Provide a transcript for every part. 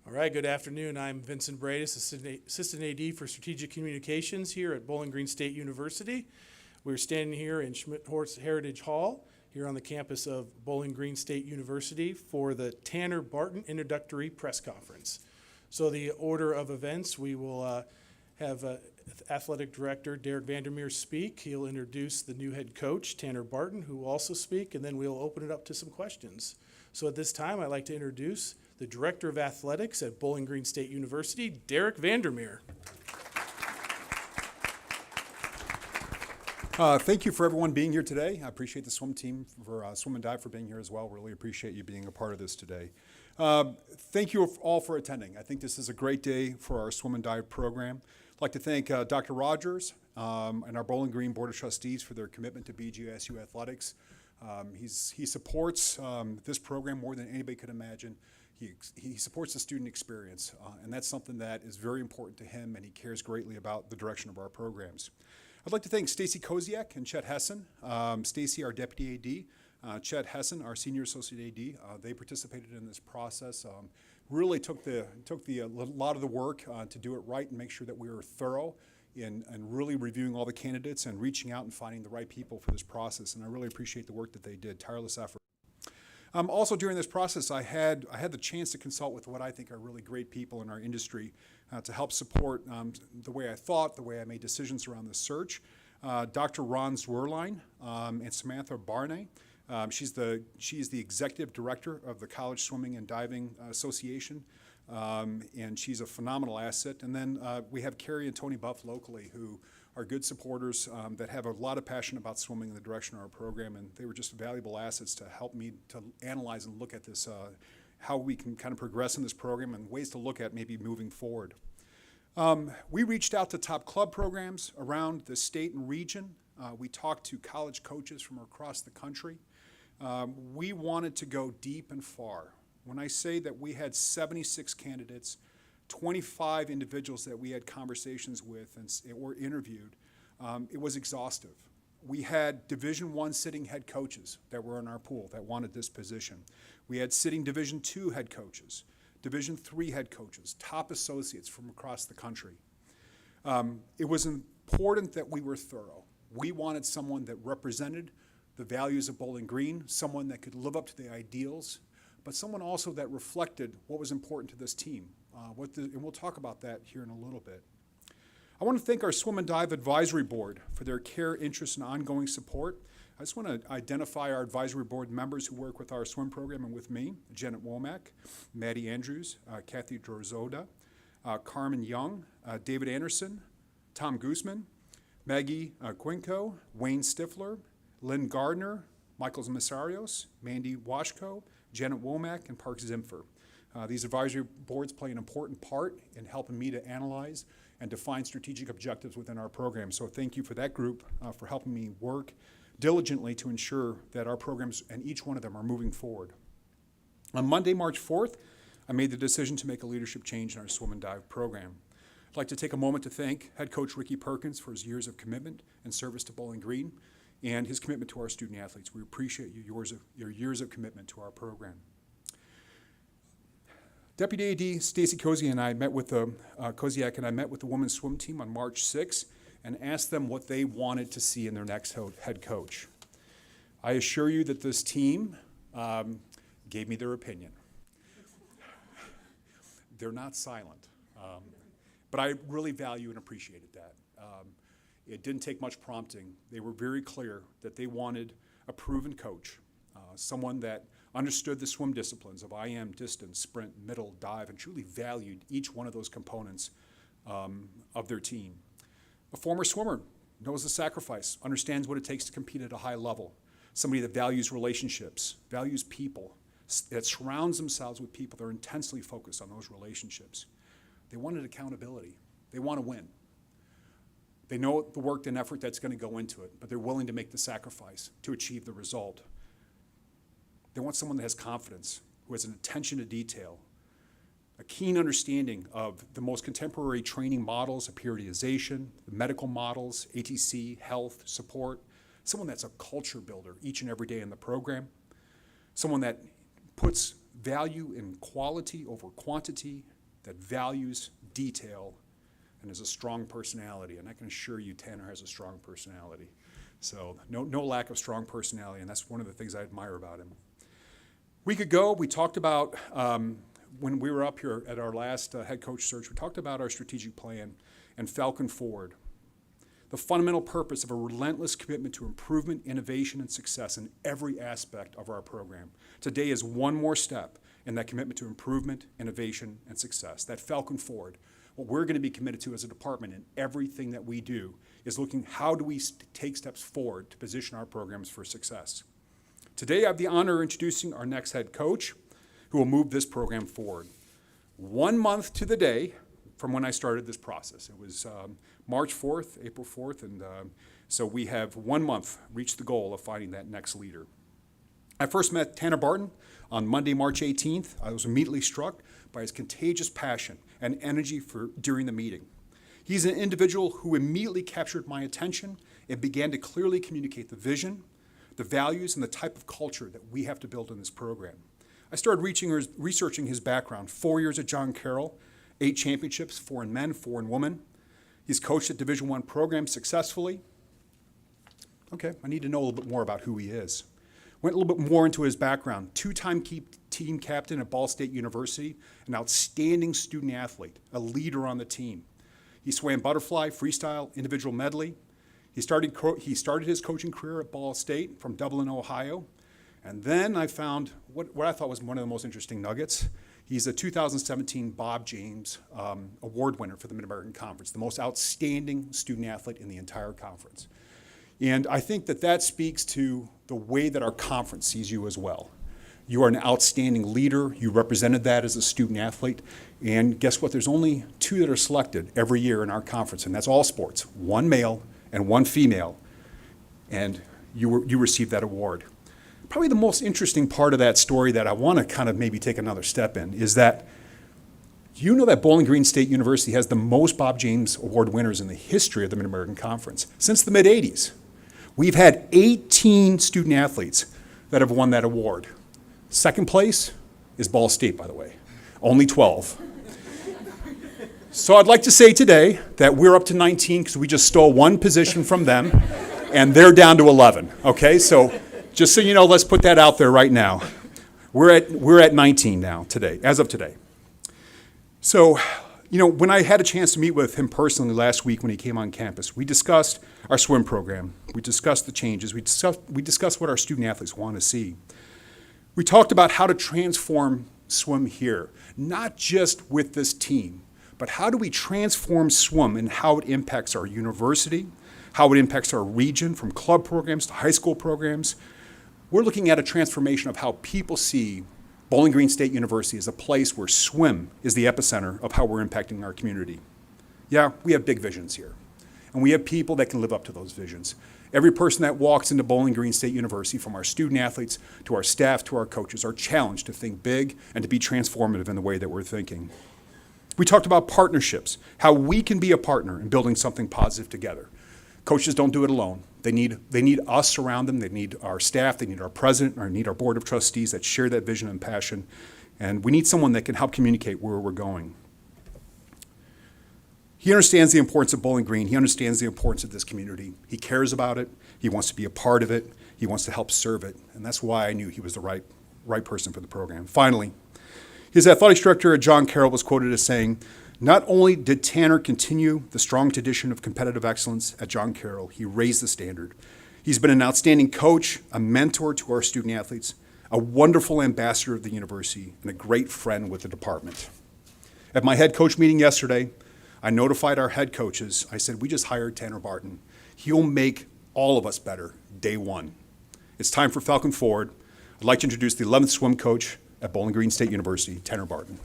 All right, good afternoon. I'm Vincent Bradis, Assistant AD for Strategic Communications here at Bowling Green State University. We're standing here in Schmidt-Horst Heritage Hall here on the campus of Bowling Green State University for the Tanner Barton Introductory Press Conference. So the order of events, we will have Athletic Director Derek Vandermeer speak. He'll introduce the new head coach, Tanner Barton, who will also speak, and then we'll open it up to some questions. So at this time, I'd like to introduce the Director of Athletics at Bowling Green State University, Derek Vandermeer. Thank you for everyone being here today. I appreciate the swim team for swim and dive for being here as well. Really appreciate you being a part of this today. Thank you all for attending. I think this is a great day for our swim and dive program. I'd like to thank Dr. Rogers and our Bowling Green Board of Trustees for their commitment to BGSU athletics. He supports this program more than anybody could imagine. He supports the student experience, and that's something that is very important to him, and he cares greatly about the direction of our programs. I'd like to thank Stacy Koziak and Chet Hessen. Stacy, our Deputy AD, Chet Hessen, our Senior Associate AD. They participated in this process. Really took a lot of the work to do it right and make sure that we were thorough in really reviewing all the candidates and reaching out and finding the right people for this process. And I really appreciate the work that they did, tireless effort. Also during this process, I had the chance to consult with what I think are really great people in our industry to help support the way I thought, the way I made decisions around the search. Dr. Ron Zwerlein and Samantha Barney. She's the executive director of the College Swimming and Diving Association, and she's a phenomenal asset. And then we have Carrie and Tony Buff locally, who are good supporters that have a lot of passion about swimming in the direction of our program, and they were just valuable assets to help me to analyze and look at this, how we can kind of progress in this program and ways to look at maybe moving forward. We reached out to top club programs around the state and region. We talked to college coaches from across the country. We wanted to go deep and far. When I say that we had 76 candidates, 25 individuals that we had conversations with and were interviewed, it was exhaustive. We had Division I sitting head coaches that were in our pool that wanted this position. We had sitting Division II head coaches, Division III head coaches, top associates from across the country. It was important that we were thorough. We wanted someone that represented the values of Bowling Green, someone that could live up to the ideals, but someone also that reflected what was important to this team. And we'll talk about that here in a little bit. I want to thank our Swim and Dive Advisory Board for their care, interest, and ongoing support. I just want to identify our advisory board members who work with our swim program and with me: Janet Womack, Maddie Andrews, Kathy Drozoda, Carmen Young, David Anderson, Tom Guzman, Maggie Quinco, Wayne Stifler, Lynn Gardner, Michael Masarios, Mandy Washko, Janet Womack, and Park Zimfer. These advisory boards play an important part in helping me to analyze and define strategic objectives within our program. So thank you for that group for helping me work diligently to ensure that our programs and each one of them are moving forward. On Monday, March 4th, I made the decision to make a leadership change in our swim and dive program. I'd like to take a moment to thank head coach Ricky Perkins for his years of commitment and service to Bowling Green and his commitment to our student athletes. We appreciate your years of commitment to our program. Deputy AD Stacy Koziak and I met with the women's swim team on March 6th and asked them what they wanted to see in their next head coach. I assure you that this team gave me their opinion. They're not silent, but I really value and appreciated that. It didn't take much prompting. They were very clear that they wanted a proven coach, someone that understood the swim disciplines of IM, distance, sprint, middle, dive, and truly valued each one of those components of their team. A former swimmer knows the sacrifice, understands what it takes to compete at a high level. Somebody that values relationships, values people, that surrounds themselves with people that are intensely focused on those relationships. They wanted accountability. They want to win. They know the work and effort that's going to go into it, but they're willing to make the sacrifice to achieve the result. They want someone that has confidence, who has an attention to detail, a keen understanding of the most contemporary training models of periodization, the medical models, ATC, health, support, someone that's a culture builder each and every day in the program, someone that puts value in quality over quantity, that values detail and has a strong personality. And I can assure you Tanner has a strong personality. So no lack of strong personality, and that's one of the things I admire about him. A week ago, we talked about, when we were up here at our last head coach search, we talked about our strategic plan and Falcon Forward. The fundamental purpose of a relentless commitment to improvement, innovation, and success in every aspect of our program. Today is one more step in that commitment to improvement, innovation, and success. That Falcon Forward, what we're going to be committed to as a department in everything that we do is looking how do we take steps forward to position our programs for success. Today I have the honor of introducing our next head coach who will move this program forward. 1 month to the day from when I started this process. It was March 4th, April 4th, and so we have 1 month reached the goal of finding that next leader. I first met Tanner Barton on Monday, March 18th. I was immediately struck by his contagious passion and energy during the meeting. He's an individual who immediately captured my attention and began to clearly communicate the vision, the values, and the type of culture that we have to build in this program. I started researching his background. 4 years at John Carroll, 8 championships, 4 in men, 4 in women. He's coached at Division I programs successfully. Okay, I need to know a little bit more about who he is. Went a little bit more into his background. 2-time team captain at Ball State University, an outstanding student athlete, a leader on the team. He swam butterfly, freestyle, individual medley. He started his coaching career at Ball State from Dublin, Ohio. And then I found what I thought was one of the most interesting nuggets. He's a 2017 Bob James Award winner for the Mid-American Conference, the most outstanding student athlete in the entire conference. And I think that speaks to the way that our conference sees you as well. You are an outstanding leader. You represented that as a student athlete. And guess what? There's only 2 that are selected every year in our conference, and that's all sports, 1 male and 1 female. And you received that award. Probably the most interesting part of that story that I want to kind of maybe take another step in is that you know that Bowling Green State University has the most Bob James Award winners in the history of the Mid-American Conference since the mid-'80s. We've had 18 student athletes that have won that award. Second place is Ball State, by the way, only 12. So I'd like to say today that we're up to 19 because we just stole 1 position from them, and they're down to 11, okay? So just so you know, let's put that out there right now. We're at 19 now today, as of today. So, you know, when I had a chance to meet with him personally last week when he came on campus, we discussed our swim program. We discussed the changes. We discussed what our student athletes want to see. We talked about how to transform swim here, not just with this team, but how do we transform swim and how it impacts our university, how it impacts our region from club programs to high school programs. We're looking at a transformation of how people see Bowling Green State University is a place where swim is the epicenter of how we're impacting our community. Yeah, we have big visions here, and we have people that can live up to those visions. Every person that walks into Bowling Green State University, from our student athletes to our staff to our coaches, are challenged to think big and to be transformative in the way that we're thinking. We talked about partnerships, how we can be a partner in building something positive together. Coaches don't do it alone. They need us around them. They need our staff. They need our president, or need our board of trustees that share that vision and passion. And we need someone that can help communicate where we're going. He understands the importance of Bowling Green. He understands the importance of this community. He cares about it. He wants to be a part of it. He wants to help serve it. And that's why I knew he was the right person for the program. Finally, his athletics director at John Carroll was quoted as saying, "Not only did Tanner continue the strong tradition of competitive excellence at John Carroll, he raised the standard. He's been an outstanding coach, a mentor to our student athletes, a wonderful ambassador of the university, and a great friend with the department." At my head coach meeting yesterday, I notified our head coaches. I said, we just hired Tanner Barton. He'll make all of us better day one. It's time for Falcon Forward. I'd like to introduce the 11th swim coach at Bowling Green State University, Tanner Barton.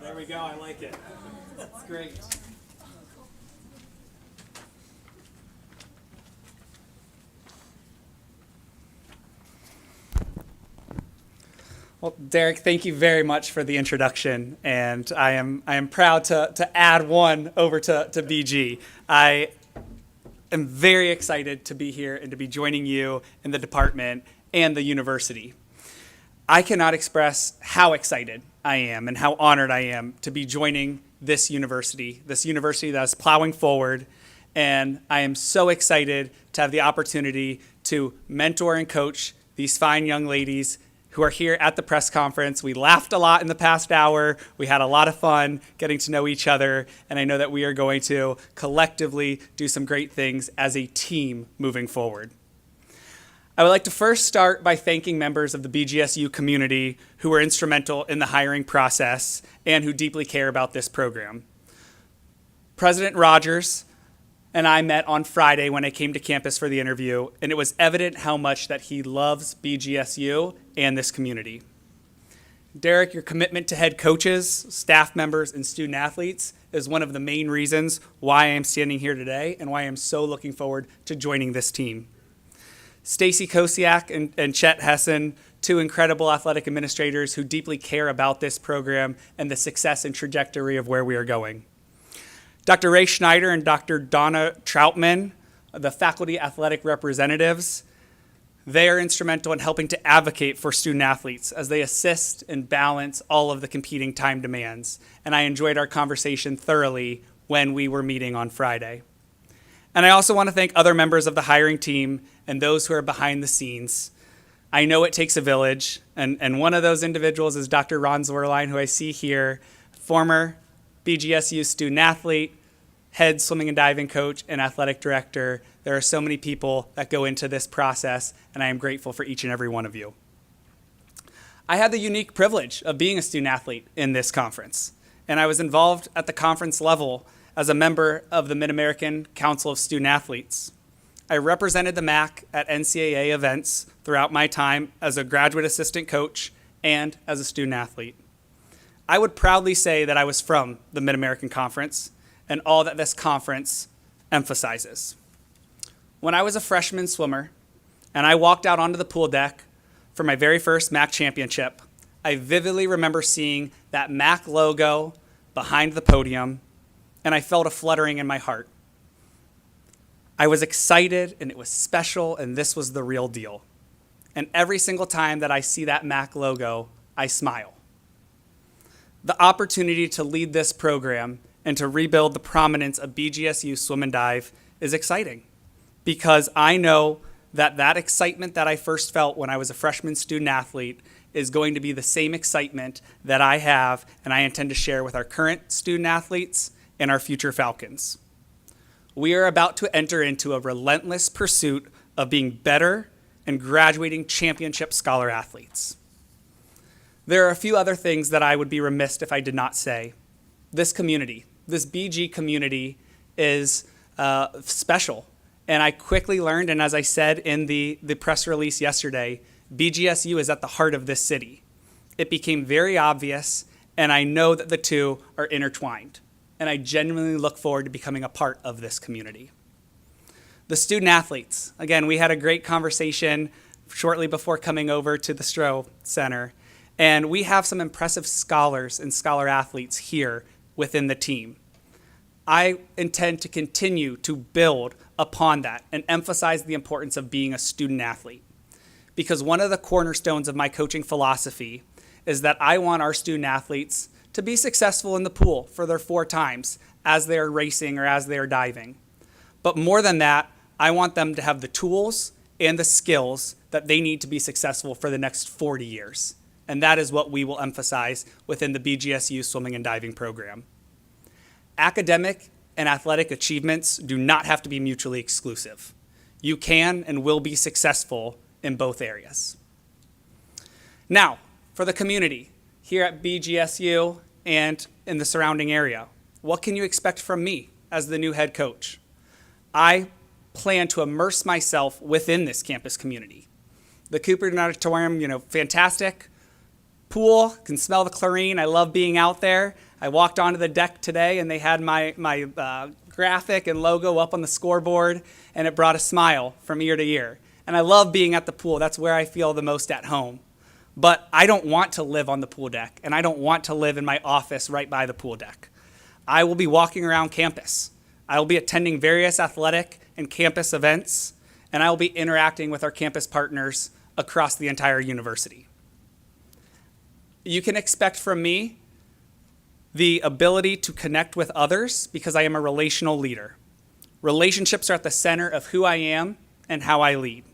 There we go, I like it. That's great. Well, Derek, thank you very much for the introduction, and I am proud to add one over to BG. I am very excited to be here and to be joining you in the department and the university. I cannot express how excited I am and how honored I am to be joining this university that is plowing forward, and I am so excited to have the opportunity to mentor and coach these fine young ladies who are here at the press conference. We laughed a lot in the past hour. We had a lot of fun getting to know each other, and I know that we are going to collectively do some great things as a team moving forward. I would like to first start by thanking members of the BGSU community who were instrumental in the hiring process and who deeply care about this program. President Rogers and I met on Friday when I came to campus for the interview, and it was evident how much that he loves BGSU and this community. Derek, your commitment to head coaches, staff members, and student athletes is one of the main reasons why I am standing here today and why I am so looking forward to joining this team. Stacy Kosiak and Chet Hessen, two incredible athletic administrators who deeply care about this program and the success and trajectory of where we are going. Dr. Ray Schneider and Dr. Donna Troutman, the faculty athletic representatives, they are instrumental in helping to advocate for student athletes as they assist and balance all of the competing time demands. And I enjoyed our conversation thoroughly when we were meeting on Friday. And I also want to thank other members of the hiring team and those who are behind the scenes. I know it takes a village, and one of those individuals is Dr. Ron Zwerlein, who I see here, former BGSU student athlete, head swimming and diving coach, and athletic director. There are so many people that go into this process, and I am grateful for each and every one of you. I had the unique privilege of being a student athlete in this conference, and I was involved at the conference level as a member of the Mid-American Council of Student Athletes. I represented the MAC at NCAA events throughout my time as a graduate assistant coach and as a student athlete. I would proudly say that I was from the Mid-American Conference and all that this conference emphasizes. When I was a freshman swimmer and I walked out onto the pool deck for my very first MAC championship, I vividly remember seeing that MAC logo behind the podium, and I felt a fluttering in my heart. I was excited, and it was special, and this was the real deal. And every single time that I see that MAC logo, I smile. The opportunity to lead this program and to rebuild the prominence of BGSU Swim and Dive is exciting because I know that that excitement that I first felt when I was a freshman student athlete is going to be the same excitement that I have and I intend to share with our current student athletes and our future Falcons. We are about to enter into a relentless pursuit of being better and graduating championship scholar athletes. There are a few other things that I would be remiss if I did not say. This community, this BG community is special. And I quickly learned, and as I said in the press release yesterday, BGSU is at the heart of this city. It became very obvious, and I know that the two are intertwined. And I genuinely look forward to becoming a part of this community. The student athletes, again, we had a great conversation shortly before coming over to the Stroh Center. And we have some impressive scholars and scholar athletes here within the team. I intend to continue to build upon that and emphasize the importance of being a student athlete. Because one of the cornerstones of my coaching philosophy is that I want our student athletes to be successful in the pool for their 4 times as they're racing or as they're diving. But more than that, I want them to have the tools and the skills that they need to be successful for the next 40 years. And that is what we will emphasize within the BGSU swimming and diving program. Academic and athletic achievements do not have to be mutually exclusive. You can and will be successful in both areas. Now, for the community here at BGSU and in the surrounding area, what can you expect from me as the new head coach? I plan to immerse myself within this campus community. The Cooper Auditorium, fantastic. Pool, can smell the chlorine. I love being out there. I walked onto the deck today and they had my graphic and logo up on the scoreboard, and it brought a smile from ear to ear. And I love being at the pool. That's where I feel the most at home. But I don't want to live on the pool deck, and I don't want to live in my office right by the pool deck. I will be walking around campus. I will be attending various athletic and campus events, and I will be interacting with our campus partners across the entire university. You can expect from me the ability to connect with others because I am a relational leader. Relationships are at the center of who I am and how I lead.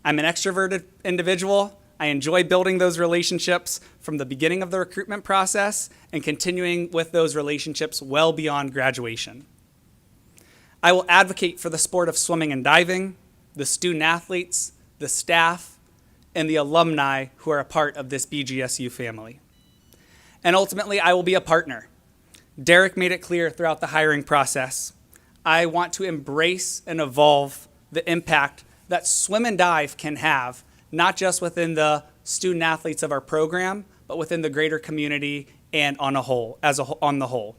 I'm an extroverted individual. I enjoy building those relationships from the beginning of the recruitment process and continuing with those relationships well beyond graduation. I will advocate for the sport of swimming and diving, the student athletes, the staff, and the alumni who are a part of this BGSU family. And ultimately, I will be a partner. Derek made it clear throughout the hiring process. I want to embrace and evolve the impact that swim and dive can have, not just within the student athletes of our program, but within the greater community and on the whole.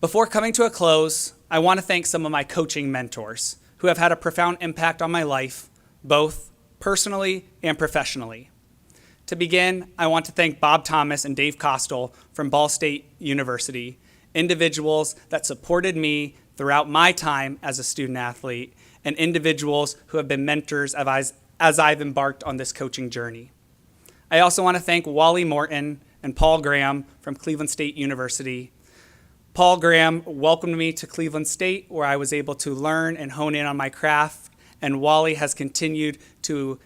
Before coming to a close, I want to thank some of my coaching mentors who have had a profound impact on my life, both personally and professionally. To begin, I want to thank Bob Thomas and Dave Costel from Ball State University, individuals that supported me throughout my time as a student athlete, and individuals who have been mentors as I've embarked on this coaching journey. I also want to thank Wally Morton and Paul Graham from Cleveland State University. Paul Graham welcomed me to Cleveland State, where I was able to learn and hone in on my craft, and Wally has continued to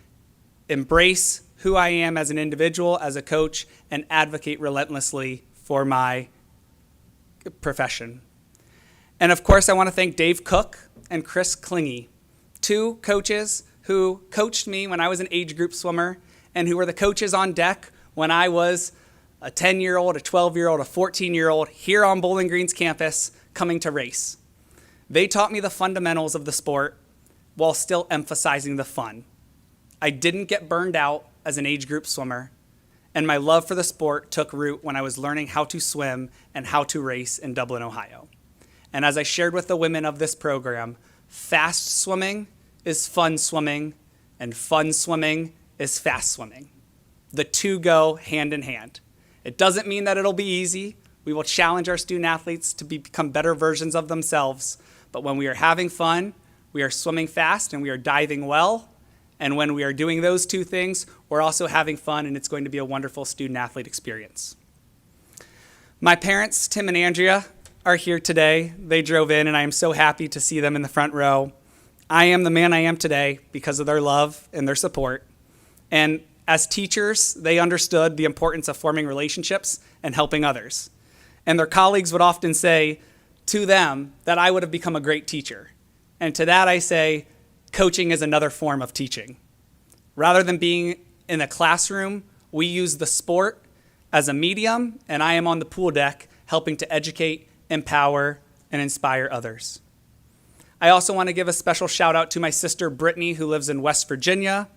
embrace who I am as an individual, as a coach, and advocate relentlessly for my profession. And of course, I want to thank Dave Cook and Chris Klinge, two coaches who coached me when I was an age group swimmer and who were the coaches on deck when I was a 10-year-old, a 12-year-old, a 14-year-old here on Bowling Green's campus coming to race. They taught me the fundamentals of the sport while still emphasizing the fun. I didn't get burned out as an age group swimmer, and my love for the sport took root when I was learning how to swim and how to race in Dublin, Ohio. And as I shared with the women of this program, fast swimming is fun swimming, and fun swimming is fast swimming. The two go hand in hand. It doesn't mean that it'll be easy. We will challenge our student athletes to become better versions of themselves. But when we are having fun, we are swimming fast and we are diving well. And when we are doing those two things, we're also having fun, and it's going to be a wonderful student athlete experience. My parents, Tim and Andrea, are here today. They drove in, and I am so happy to see them in the front row. I am the man I am today because of their love and their support. And as teachers, they understood the importance of forming relationships and helping others. And their colleagues would often say to them that I would have become a great teacher. And to that I say, coaching is another form of teaching. Rather than being in a classroom, we use the sport as a medium, and I am on the pool deck helping to educate, empower, and inspire others. I also want to give a special shout out to my sister Brittany, who lives in West Virginia.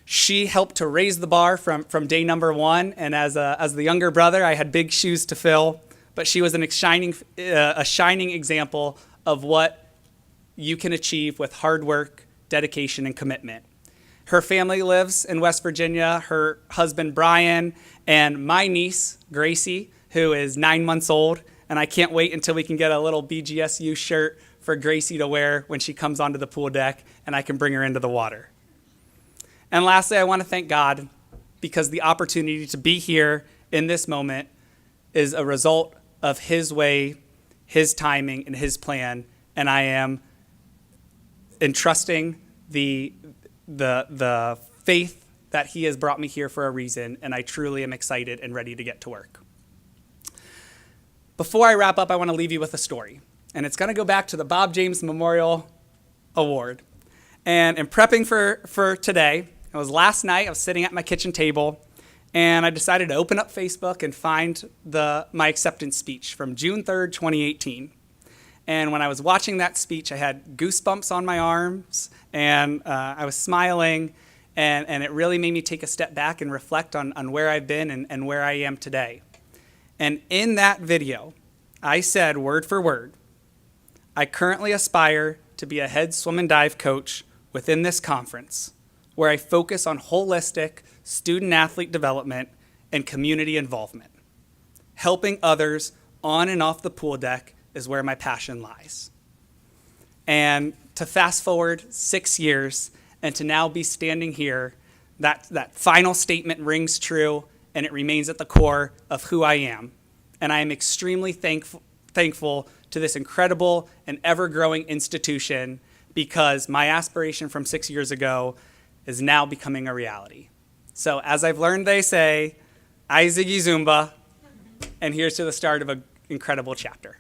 She helped to raise the bar from day number one, and as the younger brother, I had big shoes to fill, but she was a shining example of what you can achieve with hard work, dedication, and commitment. Her family lives in West Virginia, her husband Brian, and my niece Gracie, who is 9 months old, and I can't wait until we can get a little BGSU shirt for Gracie to wear when she comes onto the pool deck and I can bring her into the water. And lastly, I want to thank God because the opportunity to be here in this moment is a result of His way, His timing, and His plan, and I am entrusting the faith that He has brought me here for a reason, and I truly am excited and ready to get to work. Before I wrap up, I want to leave you with a story, and it's going to go back to the Bob James Memorial Award. And in prepping for today, it was last night, I was sitting at my kitchen table, and I decided to open up Facebook and find my acceptance speech from June 3rd, 2018. And when I was watching that speech, I had goosebumps on my arms, and I was smiling, and it really made me take a step back and reflect on where I've been and where I am today. And in that video, I said word for word, I currently aspire to be a head swim and dive coach within this conference, where I focus on holistic student-athlete development and community involvement. Helping others on and off the pool deck is where my passion lies. And to fast forward 6 years and to now be standing here, that final statement rings true and it remains at the core of who I am. And I am extremely thankful to this incredible and ever-growing institution because my aspiration from 6 years ago is now becoming a reality. So as I've learned, they say, I Ziggy Zumba, and here's to the start of an incredible chapter.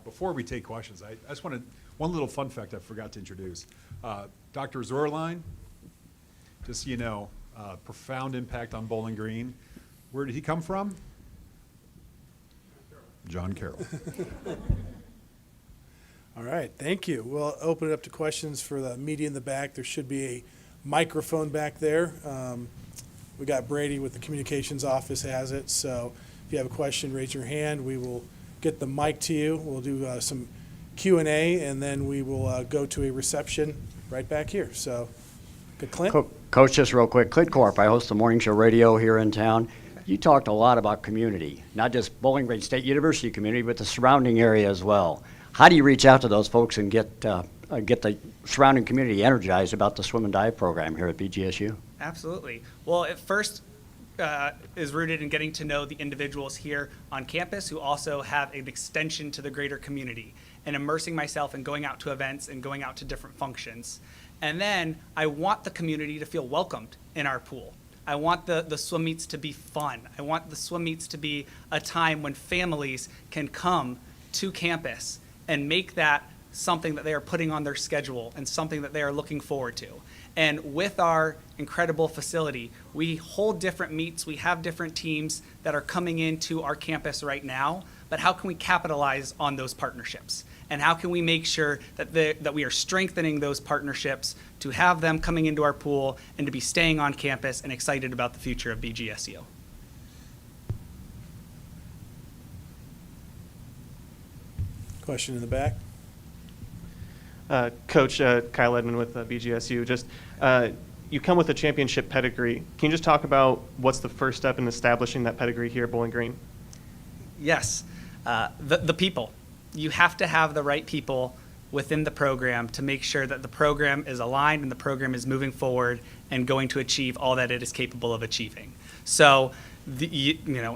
Before we take questions, I just wanted, one little fun fact I forgot to introduce. Dr. Zorline, just so you know, profound impact on Bowling Green. Where did he come from? John Carroll. All right, thank you. We'll open it up to questions for the media in the back. There should be a microphone back there. We got Brady with the communications office has it, so if you have a question, raise your hand. We will get the mic to you. We'll do some Q&A, and then we will go to a reception right back here. So, good, Clint? Coach, just real quick, Clint Corp, I host the morning show radio here in town. You talked a lot about community, not just Bowling Green State University community, but the surrounding area as well. How do you reach out to those folks and get the surrounding community energized about the swim and dive program here at BGSU? Absolutely. Well, it first is rooted in getting to know the individuals here on campus who also have an extension to the greater community and immersing myself in going out to events and going out to different functions. And then I want the community to feel welcomed in our pool. I want the swim meets to be fun. I want the swim meets to be a time when families can come to campus and make that something that they are putting on their schedule and something that they are looking forward to. And with our incredible facility, we hold different meets, we have different teams that are coming into our campus right now, but how can we capitalize on those partnerships? And how can we make sure that we are strengthening those partnerships to have them coming into our pool and to be staying on campus and excited about the future of BGSU? Question in the back. Coach Kyle Edmond with BGSU. Just you come with a championship pedigree. Can you just talk about what's the first step in establishing that pedigree here at Bowling Green? Yes, the people. You have to have the right people within the program to make sure that the program is aligned and the program is moving forward and going to achieve all that it is capable of achieving. So,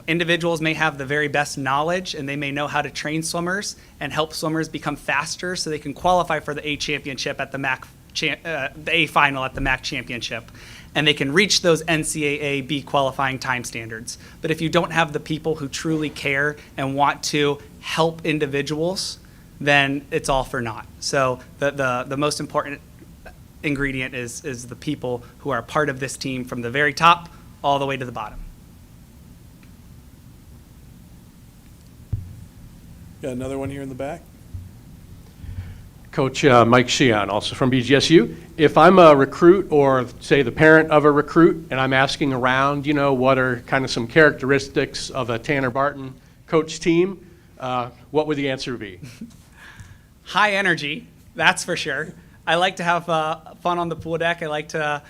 individuals may have the very best knowledge and they may know how to train swimmers and help swimmers become faster so they can qualify for the A championship at the the A final at the MAC championship, and they can reach those NCAA B qualifying time standards. But if you don't have the people who truly care and want to help individuals, then it's all for naught. So the most important ingredient is the people who are part of this team from the very top all the way to the bottom. Got another one here in the back. Coach Mike Sheehan, also from BGSU. If I'm a recruit or, say, the parent of a recruit, and I'm asking around, what are kind of some characteristics of a Tanner Barton coach team, what would the answer be? High energy, that's for sure. I like to have fun on the pool deck. I like to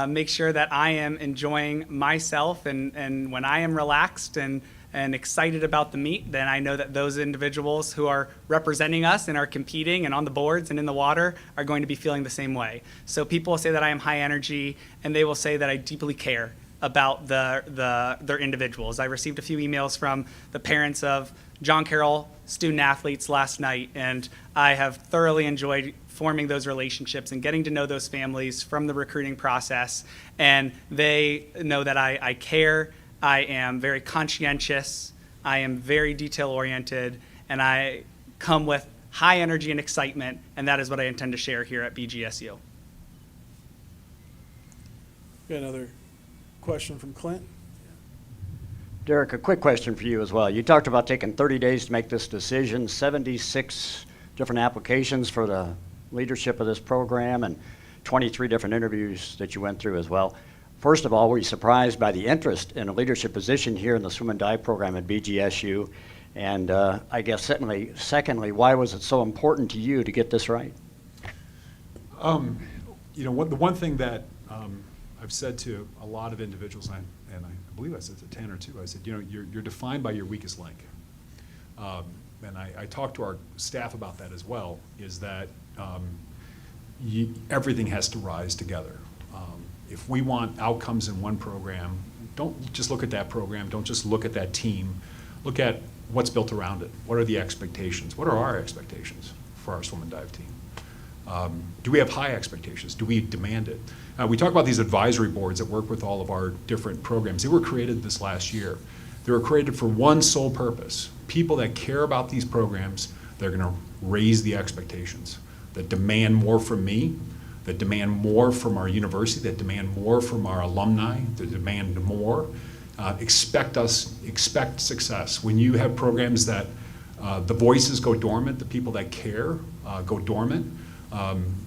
make sure that I am enjoying myself, and when I am relaxed and excited about the meet, then I know that those individuals who are representing us and are competing and on the boards and in the water are going to be feeling the same way. So people will say that I am high energy, and they will say that I deeply care about their individuals. I received a few emails from the parents of John Carroll student athletes last night, and I have thoroughly enjoyed forming those relationships and getting to know those families from the recruiting process. And they know that I care. I am very conscientious, I am very detail-oriented, and I come with high energy and excitement, and that is what I intend to share here at BGSU. Got another question from Clint. Derek, a quick question for you as well. You talked about taking 30 days to make this decision, 76 different applications for the leadership of this program, and 23 different interviews that you went through as well. First of all, were you surprised by the interest in a leadership position here in the swim and dive program at BGSU? And I guess secondly, why was it so important to you to get this right? The one thing that I've said to a lot of individuals, and I believe I said to Tanner too, I said, you're defined by your weakest link. And I talked to our staff about that as well, is that everything has to rise together. If we want outcomes in one program, don't just look at that program, don't just look at that team, look at what's built around it. What are the expectations? What are our expectations for our swim and dive team? Do we have high expectations? Do we demand it? We talk about these advisory boards that work with all of our different programs. They were created this last year. They were created for one sole purpose. People that care about these programs, they're going to raise the expectations, that demand more from me, that demand more from our university, that demand more from our alumni, that demand more. Expect success. When you have programs that the voices go dormant, the people that care go dormant,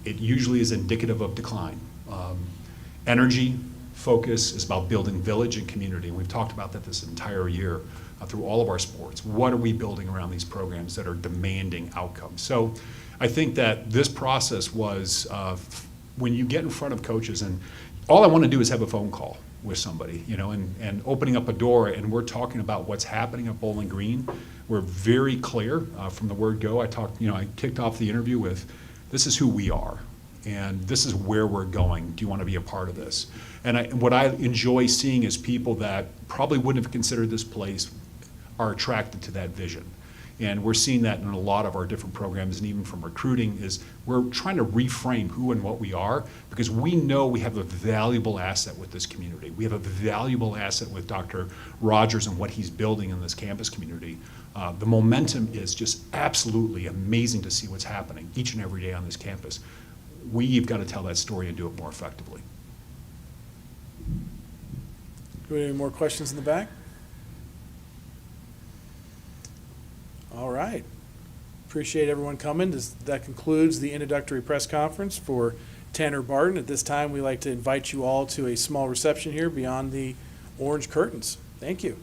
it usually is indicative of decline. Energy, focus is about building village and community. And we've talked about that this entire year through all of our sports. What are we building around these programs that are demanding outcomes? So I think that this process was, when you get in front of coaches, and all I want to do is have a phone call with somebody, and opening up a door, and we're talking about what's happening at Bowling Green. We're very clear from the word go. I kicked off the interview with, this is who we are, and this is where we're going. Do you want to be a part of this? And what I enjoy seeing is people that probably wouldn't have considered this place are attracted to that vision. And we're seeing that in a lot of our different programs, and even from recruiting, is we're trying to reframe who and what we are, because we know we have a valuable asset with this community. We have a valuable asset with Dr. Rogers and what he's building in this campus community. The momentum is just absolutely amazing to see what's happening each and every day on this campus. We've got to tell that story and do it more effectively. Do we have any more questions in the back? All right. Appreciate everyone coming. That concludes the introductory press conference for Tanner Barton. At this time, we'd like to invite you all to a small reception here beyond the orange curtains. Thank you.